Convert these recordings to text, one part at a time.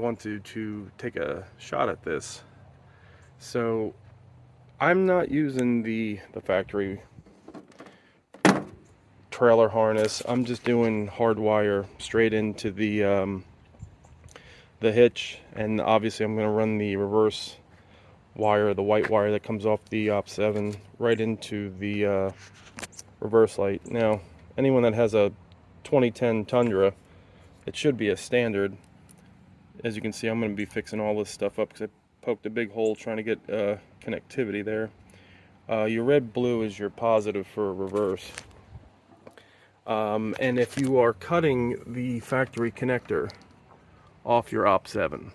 wanted to take a shot at this. So I'm not using the factory trailer harness. I'm just doing hardwire straight into the hitch, and obviously I'm going to run the reverse wire, the white wire that comes off the OP7, right into the reverse light. Now, anyone that has a 2010 Tundra, it should be a standard. As you can see, I'm going to be fixing all this stuff up because I poked a big hole trying to get connectivity there. Your red-blue is your positive for reverse. And if you are cutting the factory connector off your OP7,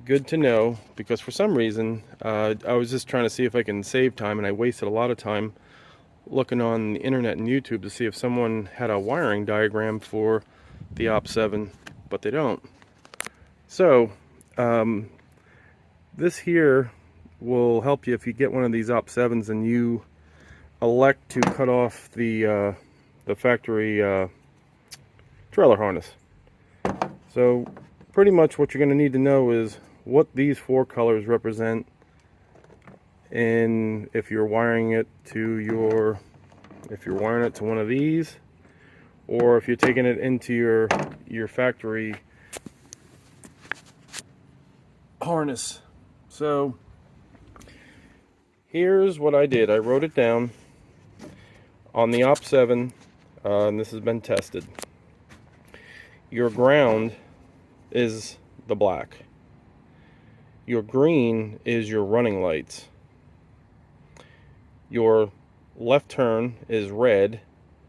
good to know, because for some reason I was just trying to see if I can save time, and I wasted a lot of time looking on the internet and YouTube to see if someone had a wiring diagram for the OP7, but they don't. So this here will help you if you get one of these OP7s and you elect to cut off the factory trailer harness. So pretty much what you're going to need to know is what these four colors represent, and if you're wiring it to one of these, or if you're taking it into your factory harness. So here's what I did. I wrote it down on the OP7, and this has been tested. Your ground is the black. Your green is your running lights. Your left turn is red,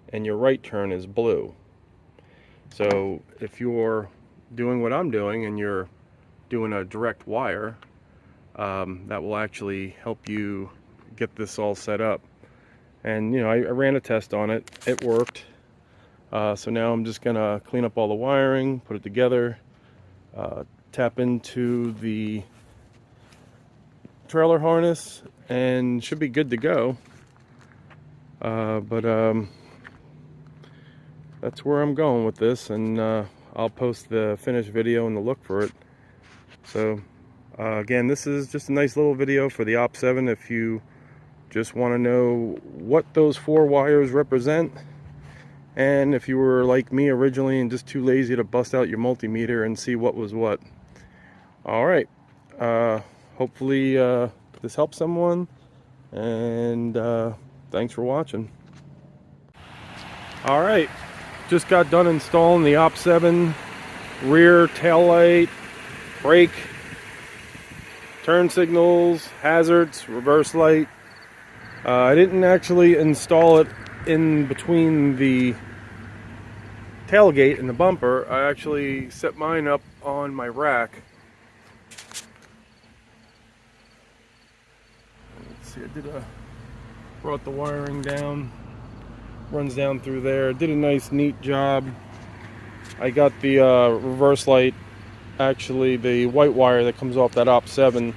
and your right turn is blue. So if you're doing what I'm doing and you're doing a direct wire, that will actually help you get this all set up. And you know, I ran a test on it. It worked. So now I'm just gonna clean up all the wiring, put it together, tap into the trailer harness, and should be good to go. But that's where I'm going with this, and I'll post the finished video and the look for it. So again, this is just a nice little video for the OP7 if you just want to know what those four wires represent, and if you were like me originally and just too lazy to bust out your multimeter and see what was what. Alright, hopefully this helps someone, and thanks for watching. Alright, just got done installing the OP7 rear tail light, brake, turn signals, hazards, reverse light. I didn't actually install it in between the tailgate and the bumper. I actually set mine up on my rack. Let's see, brought the wiring down, runs down through there. Did a nice neat job. I got the reverse light, actually the white wire that comes off that OP7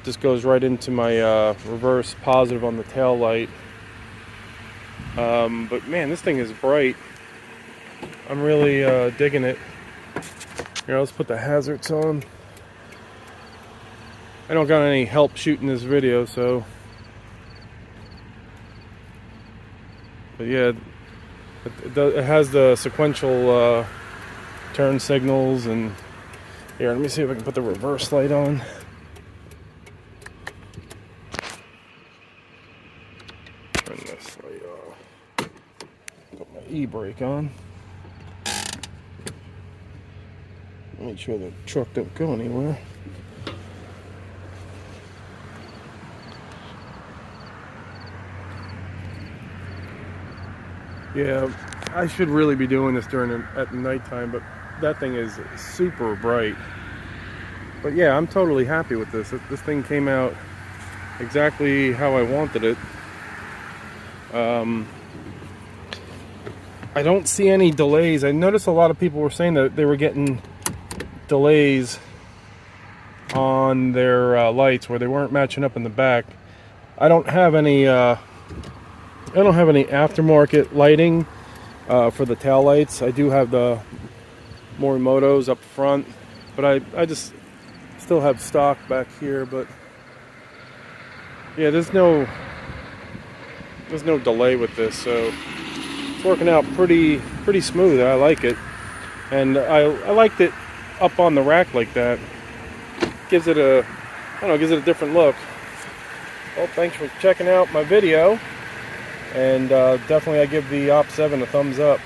just goes right into my reverse positive on the tail light. But man, this thing is bright. I'm really digging it. Here, let's put the hazards on. I don't got any help shooting this video, so. But yeah, it has the sequential turn signals, and here, let me see if I can put the reverse light on. Turn this light off. Put my e-brake on. Make sure the truck don't go anywhere. Yeah, I should really be doing this at nighttime, but that thing is super bright. But yeah, I'm totally happy with this. This thing came out exactly how I wanted it. I don't see any delays. I noticed a lot of people were saying that they were getting delays on their lights where they weren't matching up in the back. I don't have any aftermarket lighting for the tail lights. I do have the Morimoto's up front, But I just still have stock back here, but yeah, there's no delay with this, so it's working out pretty smooth. I like it, and I liked it up on the rack like that. Gives it a, I don't know, gives it a different look. Well, thanks for checking out my video, and definitely I give the Op 7 a thumbs up.